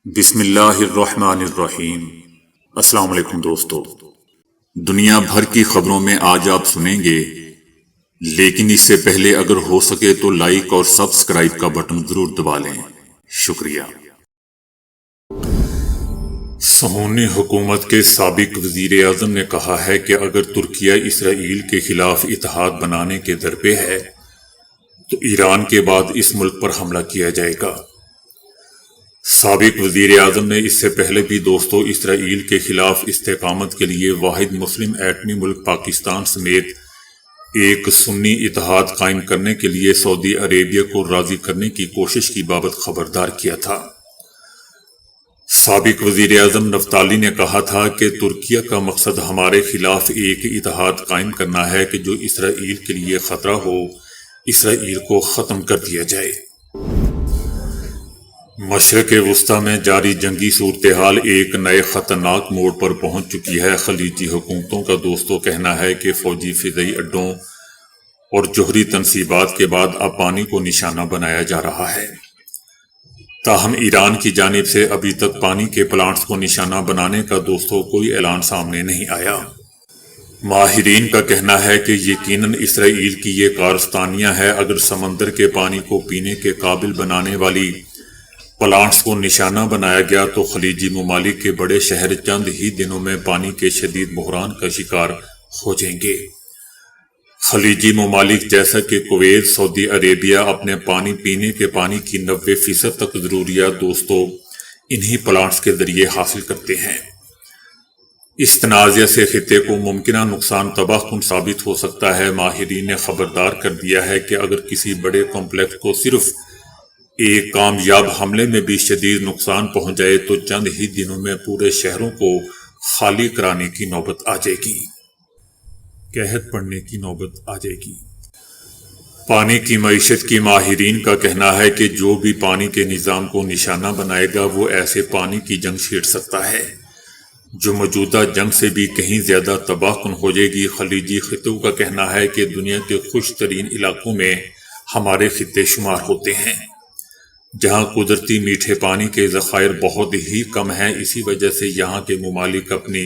بسم اللہ الرحمن الرحیم۔ السلام علیکم دوستو، دنیا بھر کی خبروں میں آج آپ سنیں گے، لیکن اس سے پہلے اگر ہو سکے تو لائک اور سبسکرائب کا بٹن ضرور دبا لیں۔ شکریہ۔ صہیونی حکومت کے سابق وزیر اعظم نے کہا ہے کہ اگر ترکیہ اسرائیل کے خلاف اتحاد بنانے کے درپے ہے تو ایران کے بعد اس ملک پر حملہ کیا جائے گا۔ سابق وزیر اعظم نے اس سے پہلے بھی اسرائیل کے خلاف استقامت کے لیے واحد مسلم ایٹمی ملک پاکستان سمیت ایک سنی اتحاد قائم کرنے کے لیے سعودی عربیہ کو راضی کرنے کی کوشش کی بابت خبردار کیا تھا۔ سابق وزیر اعظم نفتالی نے کہا تھا کہ ترکیہ کا مقصد ہمارے خلاف ایک اتحاد قائم کرنا ہے کہ جو اسرائیل کے لیے خطرہ ہو، اسرائیل کو ختم کر دیا جائے۔ مشرق وسطیٰ میں جاری جنگی صورتحال ایک نئے خطرناک موڑ پر پہنچ چکی ہے۔ خلیجی حکومتوں کا کہنا ہے کہ فوجی فضائی اڈوں اور جوہری تنصیبات کے بعد اب پانی کو نشانہ بنایا جا رہا ہے۔ تاہم ایران کی جانب سے ابھی تک پانی کے پلانٹس کو نشانہ بنانے کا کوئی اعلان سامنے نہیں آیا۔ ماہرین کا کہنا ہے کہ یقیناً اسرائیل کی یہ کارستانیاں ہے۔ اگر سمندر کے پانی کو پینے کے قابل بنانے والی پلانٹس کو نشانہ بنایا گیا تو خلیجی ممالک کے بڑے شہر چند ہی دنوں میں پانی کے شدید بحران کا شکار ہو جائیں گے۔ خلیجی ممالک جیسا کہ کویت، سعودی عربیہ اپنے پینے کے پانی کی 90% تک ضروریات انہی پلانٹس کے ذریعے حاصل کرتے ہیں۔ اس تنازع سے خطے کو ممکنہ نقصان تباہ کن ثابت ہو سکتا ہے۔ ماہرین نے خبردار کر دیا ہے کہ اگر کسی بڑے کمپلیکس کو صرف ایک کامیاب حملے میں بھی شدید نقصان پہنچ جائے تو چند ہی دنوں میں پورے شہروں کو خالی کرانے کی نوبت آ جائے گی، قحط پڑنے کی نوبت آ جائے گی۔ پانی کی معیشت کی ماہرین کا کہنا ہے کہ جو بھی پانی کے نظام کو نشانہ بنائے گا وہ ایسے پانی کی جنگ چھیڑ سکتا ہے جو موجودہ جنگ سے بھی کہیں زیادہ تباہ کن ہو جائے گی۔ خلیجی خطوں کا کہنا ہے کہ دنیا کے خشک ترین علاقوں میں ہمارے خطے شمار ہوتے ہیں، جہاں قدرتی میٹھے پانی کے ذخائر بہت ہی کم ہیں۔ اسی وجہ سے یہاں کے ممالک اپنی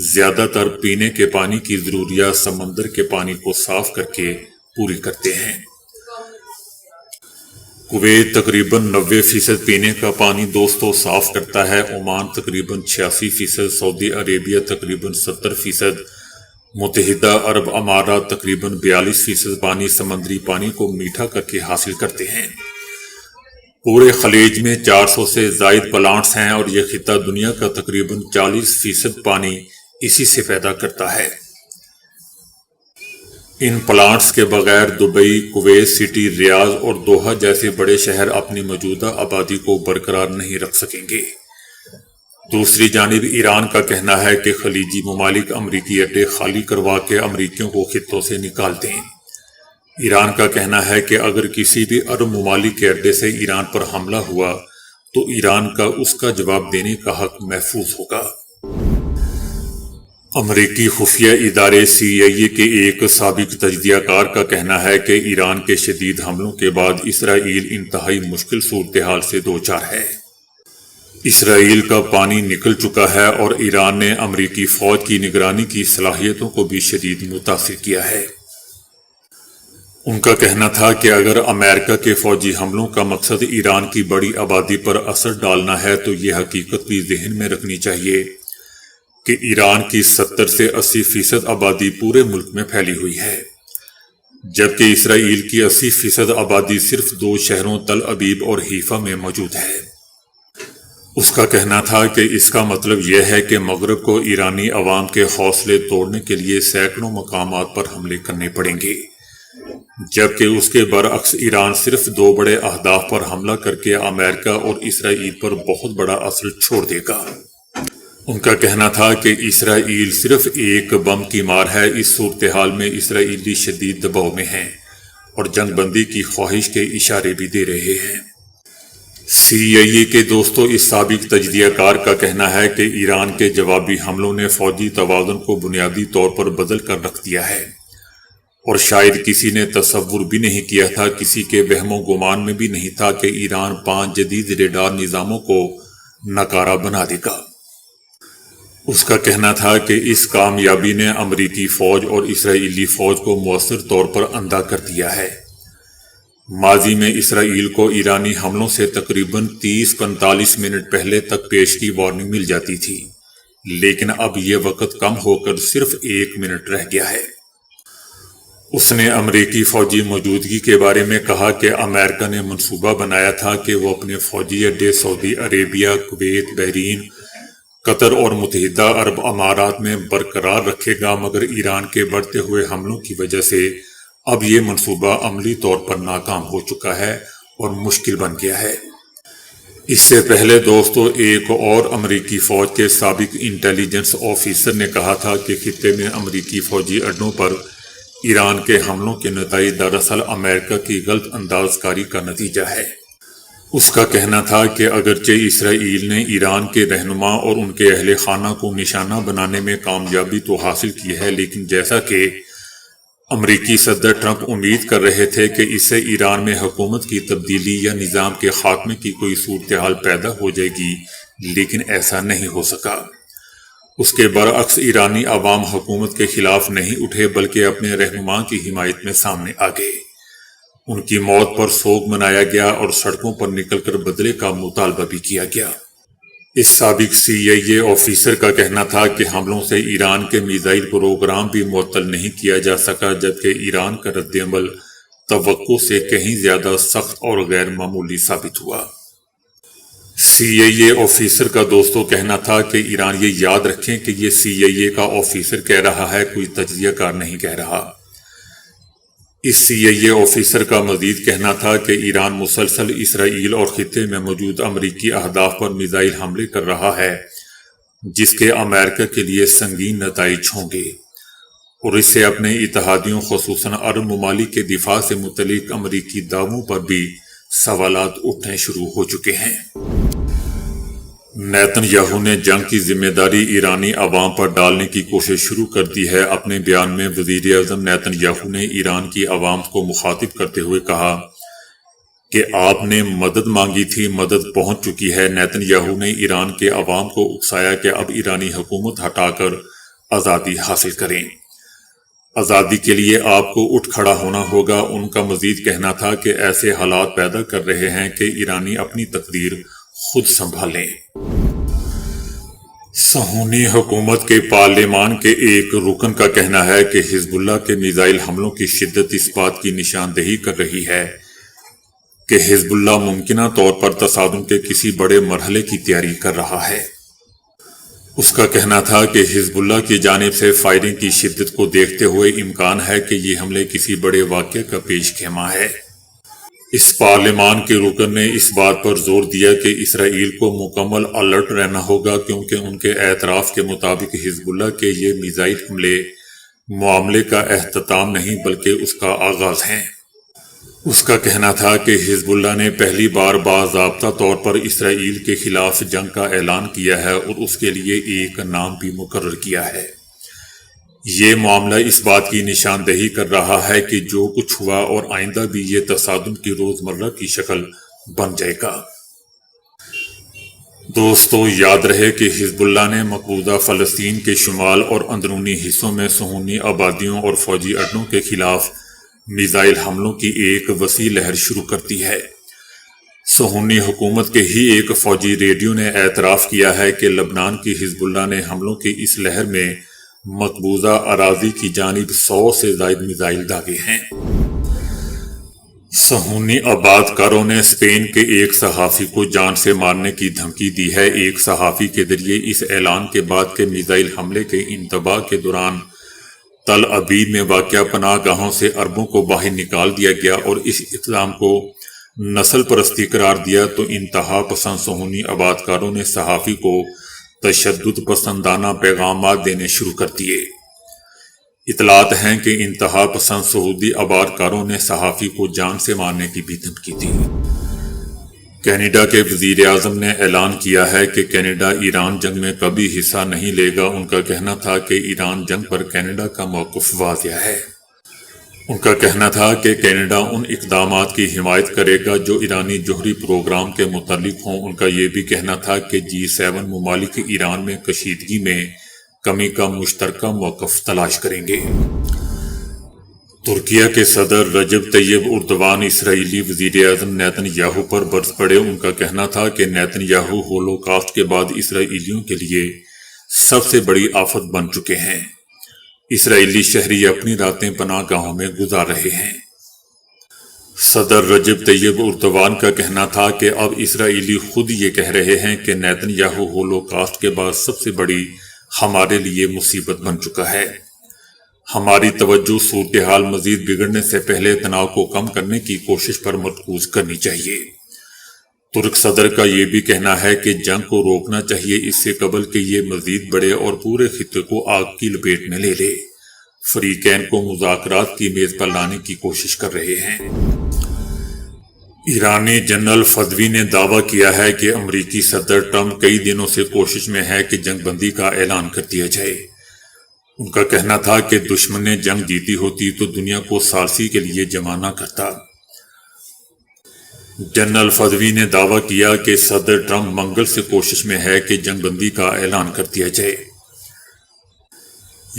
زیادہ تر پینے کے پانی کی ضروریات سمندر کے پانی کو صاف کر کے پوری کرتے ہیں۔ کویت تقریباً 90% پینے کا پانی صاف کرتا ہے، عمان تقریباً 86%، سعودی عربیہ تقریباً 70%، متحدہ عرب امارات تقریباً 42% پانی سمندری پانی کو میٹھا کر کے حاصل کرتے ہیں۔ پورے خلیج میں 400 سے زائد پلانٹس ہیں اور یہ خطہ دنیا کا تقریباً 40% پانی اسی سے پیدا کرتا ہے۔ ان پلانٹس کے بغیر دبئی، کویت سٹی، ریاض اور دوحہ جیسے بڑے شہر اپنی موجودہ آبادی کو برقرار نہیں رکھ سکیں گے۔ دوسری جانب ایران کا کہنا ہے کہ خلیجی ممالک امریکی اڈے خالی کروا کے امریکیوں کو خطوں سے نکال دیں۔ ایران کا کہنا ہے کہ اگر کسی بھی عرب ممالک کے اڈے سے ایران پر حملہ ہوا تو ایران کا اس کا جواب دینے کا حق محفوظ ہوگا۔ امریکی خفیہ ادارے CIA کے ایک سابق تجزیہ کار کا کہنا ہے کہ ایران کے شدید حملوں کے بعد اسرائیل انتہائی مشکل صورتحال سے دوچار ہے۔ اسرائیل کا پانی نکل چکا ہے اور ایران نے امریکی فوج کی نگرانی کی صلاحیتوں کو بھی شدید متاثر کیا ہے۔ ان کا کہنا تھا کہ اگر امریکہ کے فوجی حملوں کا مقصد ایران کی بڑی آبادی پر اثر ڈالنا ہے تو یہ حقیقت بھی ذہن میں رکھنی چاہیے کہ ایران کی 70 سے 80% آبادی پورے ملک میں پھیلی ہوئی ہے، جبکہ اسرائیل کی 80% آبادی صرف 2 شہروں تل ابیب اور حیفا میں موجود ہے۔ اس کا کہنا تھا کہ اس کا مطلب یہ ہے کہ مغرب کو ایرانی عوام کے حوصلے توڑنے کے لیے سینکڑوں مقامات پر حملے کرنے پڑیں گے، جبکہ اس کے برعکس ایران صرف 2 بڑے اہداف پر حملہ کر کے امریکہ اور اسرائیل پر بہت بڑا اثر چھوڑ دے گا۔ ان کا کہنا تھا کہ اسرائیل صرف ایک بم کی مار ہے۔ اس صورتحال میں اسرائیلی شدید دباؤ میں ہیں اور جنگ بندی کی خواہش کے اشارے بھی دے رہے ہیں۔ CIA کے اس سابق تجزیہ کار کا کہنا ہے کہ ایران کے جوابی حملوں نے فوجی توازن کو بنیادی طور پر بدل کر رکھ دیا ہے اور شاید کسی نے تصور بھی نہیں کیا تھا، کسی کے وہم و گمان میں بھی نہیں تھا کہ ایران 5 جدید ریڈار نظاموں کو ناکارہ بنا دے گا۔ اس کا کہنا تھا کہ اس کامیابی نے امریکی فوج اور اسرائیلی فوج کو مؤثر طور پر اندھا کر دیا ہے۔ ماضی میں اسرائیل کو ایرانی حملوں سے تقریباً 30-45 منٹ پہلے تک پیش کی وارننگ مل جاتی تھی، لیکن اب یہ وقت کم ہو کر صرف 1 منٹ رہ گیا ہے۔ اس نے امریکی فوجی موجودگی کے بارے میں کہا کہ امریکہ نے منصوبہ بنایا تھا کہ وہ اپنے فوجی اڈے سعودی عربیہ، کویت، بحرین، قطر اور متحدہ عرب امارات میں برقرار رکھے گا، مگر ایران کے بڑھتے ہوئے حملوں کی وجہ سے اب یہ منصوبہ عملی طور پر ناکام ہو چکا ہے اور مشکل بن گیا ہے۔ اس سے پہلے دوستو، ایک اور امریکی فوج کے سابق انٹیلیجنس آفیسر نے کہا تھا کہ خطے میں امریکی فوجی اڈوں پر ایران کے حملوں کے نتائج دراصل امریکہ کی غلط انداز کاری کا نتیجہ ہے۔ اس کا کہنا تھا کہ اگرچہ اسرائیل نے ایران کے رہنما اور ان کے اہل خانہ کو نشانہ بنانے میں کامیابی تو حاصل کی ہے، لیکن جیسا کہ امریکی صدر ٹرمپ امید کر رہے تھے کہ اس سے ایران میں حکومت کی تبدیلی یا نظام کے خاتمے کی کوئی صورتحال پیدا ہو جائے گی، لیکن ایسا نہیں ہو سکا۔ اس کے برعکس ایرانی عوام حکومت کے خلاف نہیں اٹھے بلکہ اپنے رہنما کی حمایت میں سامنے آ گئے۔ ان کی موت پر سوگ منایا گیا اور سڑکوں پر نکل کر بدلے کا مطالبہ بھی کیا گیا۔ اس سابق CIA آفیسر کا کہنا تھا کہ حملوں سے ایران کے میزائل پروگرام بھی معطل نہیں کیا جا سکا، جبکہ ایران کا رد عمل توقع سے کہیں زیادہ سخت اور غیر معمولی ثابت ہوا۔ CIA آفیسر کا دوستو کہنا تھا کہ ایران یہ یاد رکھیں کہ یہ CIA کا آفیسر کہہ رہا ہے، کوئی تجزیہ کار نہیں کہہ رہا۔ اس CIA آفیسر کا مزید کہنا تھا کہ ایران مسلسل اسرائیل اور خطے میں موجود امریکی اہداف پر میزائل حملے کر رہا ہے، جس کے امریکہ کے لیے سنگین نتائج ہوں گے، اور اس سے اپنے اتحادیوں خصوصاً عرب ممالک کے دفاع سے متعلق امریکی دعووں پر بھی سوالات اٹھنے شروع ہو چکے ہیں۔ نیتن یاہو نے جنگ کی ذمہ داری ایرانی عوام پر ڈالنے کی کوشش شروع کر دی ہے۔ اپنے بیان میں وزیر اعظم نیتن یاہو نے ایران کی عوام کو مخاطب کرتے ہوئے کہا کہ آپ نے مدد مانگی تھی، مدد پہنچ چکی ہے۔ نیتن یاہو نے ایران کے عوام کو اکسایا کہ اب ایرانی حکومت ہٹا کر آزادی حاصل کریں۔ آزادی کے لیے آپ کو اٹھ کھڑا ہونا ہوگا۔ ان کا مزید کہنا تھا کہ ایسے حالات پیدا کر رہے ہیں کہ ایرانی اپنی تقدیر خود سنبھالیں۔ صہیونی حکومت کے پارلیمان کے ایک رکن کا کہنا ہے کہ حزب اللہ کے میزائل حملوں کی شدت اس بات کی نشاندہی کر رہی ہے کہ حزب اللہ ممکنہ طور پر تصادم کے کسی بڑے مرحلے کی تیاری کر رہا ہے۔ اس کا کہنا تھا کہ حزب اللہ کی جانب سے فائرنگ کی شدت کو دیکھتے ہوئے امکان ہے کہ یہ حملے کسی بڑے واقعے کا پیش خیمہ ہے۔ اس پارلیمان کے رکن نے اس بات پر زور دیا کہ اسرائیل کو مکمل الرٹ رہنا ہوگا، کیونکہ ان کے اعتراف کے مطابق حزب اللہ کے یہ میزائل حملے معاملے کا اختتام نہیں بلکہ اس کا آغاز ہیں۔ اس کا کہنا تھا کہ حزب اللہ نے پہلی بار باضابطہ طور پر اسرائیل کے خلاف جنگ کا اعلان کیا ہے اور اس کے لیے ایک نام بھی مقرر کیا ہے۔ یہ معاملہ اس بات کی نشاندہی کر رہا ہے کہ جو کچھ ہوا اور آئندہ بھی یہ تصادم کی روزمرہ کی شکل بن جائے گا۔ دوستو، یاد رہے کہ حزب اللہ نے مقبوضہ فلسطین کے شمال اور اندرونی حصوں میں صہیونی آبادیوں اور فوجی اڈوں کے خلاف میزائل حملوں کی ایک وسیع لہر شروع کر دی ہے۔ صہیونی حکومت کے ہی ایک فوجی ریڈیو نے اعتراف کیا ہے کہ لبنان کی حزب اللہ نے حملوں کی اس لہر میں مقبوضہ اراضی کی جانب 100 سے زائد میزائل داغے ہیں۔ صہیونی آباد کاروں نے اسپین کے ایک صحافی کو جان سے مارنے کی دھمکی دی ہے۔ ایک صحافی کے ذریعے اس اعلان کے بعد کہ میزائل حملے کے انتباہ کے دوران تل ابیب میں واقع پناہ گاہوں سے اربوں کو باہر نکال دیا گیا اور اس اقدام کو نسل پرستی قرار دیا، تو انتہا پسند صہیونی آباد کاروں نے صحافی کو تشدد پسندانہ پیغامات دینے شروع کر دیے۔ اطلاعات ہیں کہ انتہا پسند سعودی آباد کاروں نے صحافی کو جان سے مارنے کی بھی دھمکی دی۔ کینیڈا کے وزیر اعظم نے اعلان کیا ہے کہ کینیڈا ایران جنگ میں کبھی حصہ نہیں لے گا۔ ان کا کہنا تھا کہ ایران جنگ پر کینیڈا کا موقف واضح ہے۔ ان کا کہنا تھا کہ کینیڈا ان اقدامات کی حمایت کرے گا جو ایرانی جوہری پروگرام کے متعلق ہوں۔ ان کا یہ بھی کہنا تھا کہ G7 ممالک ایران میں کشیدگی میں کمی کا مشترکہ موقف تلاش کریں گے۔ ترکیہ کے صدر رجب طیب اردوان اسرائیلی وزیر اعظم نیتن یاہو پر برس پڑے۔ ان کا کہنا تھا کہ نیتن یاہو ہولوکاسٹ کے بعد اسرائیلیوں کے لیے سب سے بڑی آفت بن چکے ہیں۔ اسرائیلی شہری اپنی راتیں پناہ گاہوں میں گزار رہے ہیں۔ صدر رجب طیب اردوان کا کہنا تھا کہ اب اسرائیلی خود یہ کہہ رہے ہیں کہ نیتن یاہو ہولوکاسٹ کے بعد سب سے بڑی ہمارے لیے مصیبت بن چکا ہے۔ ہماری توجہ صورتحال مزید بگڑنے سے پہلے تناؤ کو کم کرنے کی کوشش پر مرکوز کرنی چاہیے۔ ترک صدر کا یہ بھی کہنا ہے کہ جنگ کو روکنا چاہیے اس سے قبل کہ یہ مزید بڑھے اور پورے خطے کو آگ کی لپیٹ میں لے لے۔ فریقین کو مذاکرات کی میز پر لانے کی کوشش کر رہے ہیں۔ ایرانی جنرل فدوی نے دعویٰ کیا ہے کہ امریکی صدر ٹرمپ کئی دنوں سے کوشش میں ہے کہ جنگ بندی کا اعلان کر دیا جائے۔ ان کا کہنا تھا کہ دشمن نے جنگ جیتی ہوتی تو دنیا کو ثالثی کے لیے جمع نہ کرتا۔ جنرل فدوی نے دعویٰ کیا کہ صدر ٹرمپ منگل سے کوشش میں ہے کہ جنگ بندی کا اعلان کر دیا جائے۔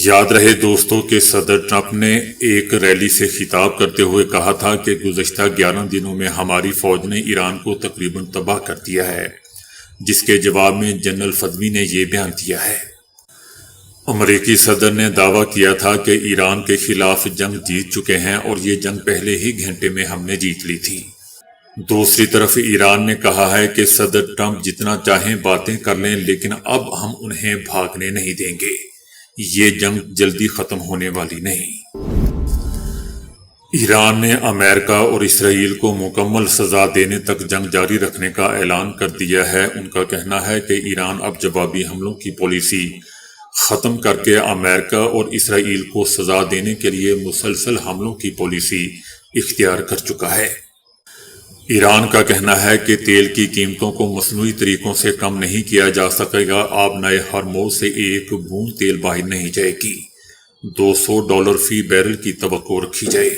یاد رہے دوستو کہ صدر ٹرمپ نے ایک ریلی سے خطاب کرتے ہوئے کہا تھا کہ گزشتہ 11 دنوں میں ہماری فوج نے ایران کو تقریباً تباہ کر دیا ہے، جس کے جواب میں جنرل فدوی نے یہ بیان دیا ہے۔ امریکی صدر نے دعویٰ کیا تھا کہ ایران کے خلاف جنگ جیت چکے ہیں اور یہ جنگ پہلے ہی گھنٹے میں ہم نے جیت لی تھی۔ دوسری طرف ایران نے کہا ہے کہ صدر ٹرمپ جتنا چاہیں باتیں کر لیں لیکن اب ہم انہیں بھاگنے نہیں دیں گے، یہ جنگ جلدی ختم ہونے والی نہیں۔ ایران نے امریکہ اور اسرائیل کو مکمل سزا دینے تک جنگ جاری رکھنے کا اعلان کر دیا ہے۔ ان کا کہنا ہے کہ ایران اب جوابی حملوں کی پالیسی ختم کر کے امریکہ اور اسرائیل کو سزا دینے کے لیے مسلسل حملوں کی پالیسی اختیار کر چکا ہے۔ ایران کا کہنا ہے کہ تیل کی قیمتوں کو مصنوعی طریقوں سے کم نہیں کیا جا سکے گا۔ آبنائے ہرموز سے ایک بوند تیل باہر نہیں جائے گی۔ $200 فی بیرل کی توقع رکھی جائے۔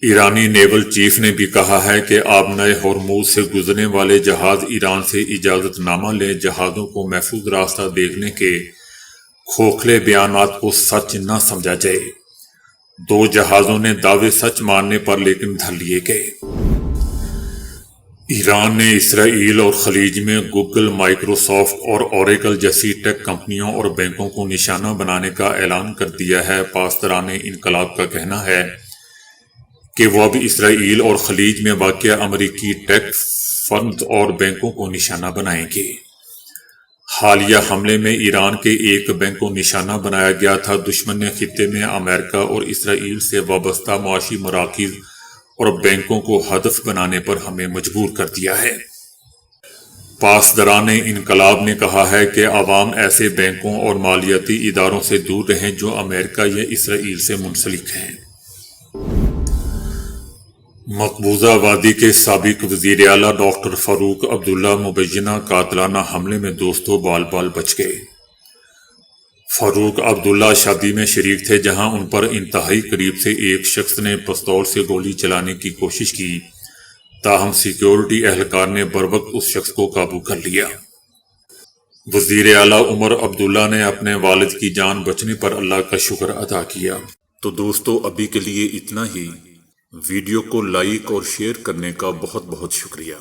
ایرانی نیول چیف نے بھی کہا ہے کہ آبنائے ہرموز سے گزرنے والے جہاز ایران سے اجازت نامہ لیں۔ جہازوں کو محفوظ راستہ دیکھنے کے کھوکھلے بیانات کو سچ نہ سمجھا جائے۔ 2 جہازوں نے دعوے سچ ماننے پر لیکن دھر لیے گئے۔ ایران نے اسرائیل اور خلیج میں گوگل، مائیکروسافٹ اور اوریکل جیسی ٹیک کمپنیوں اور بینکوں کو نشانہ بنانے کا اعلان کر دیا ہے۔ پاسداران انقلاب کا کہنا ہے کہ وہ اب اسرائیل اور خلیج میں واقع امریکی ٹیک فرمز اور بینکوں کو نشانہ بنائیں گے۔ حالیہ حملے میں ایران کے ایک بینک کو نشانہ بنایا گیا تھا۔ دشمن نے خطے میں امریکہ اور اسرائیل سے وابستہ معاشی مراکز اور بینکوں کو ہدف بنانے پر ہمیں مجبور کر دیا ہے۔ پاسداران انقلاب نے کہا ہے کہ عوام ایسے بینکوں اور مالیاتی اداروں سے دور رہیں جو امریکہ یا اسرائیل سے منسلک ہیں۔ مقبوضہ وادی کے سابق وزیر اعلیٰ ڈاکٹر فاروق عبداللہ مبینہ قاتلانہ حملے میں دوستوں بال بال بچ گئے۔ فاروق عبداللہ شادی میں شریک تھے جہاں ان پر انتہائی قریب سے ایک شخص نے پستول سے گولی چلانے کی کوشش کی، تاہم سیکیورٹی اہلکار نے بروقت اس شخص کو قابو کر لیا۔ وزیر اعلیٰ عمر عبداللہ نے اپنے والد کی جان بچنے پر اللہ کا شکر ادا کیا۔ تو دوستو ابھی کے لیے اتنا ہی۔ ویڈیو کو لائک اور شیئر کرنے کا بہت بہت شکریہ۔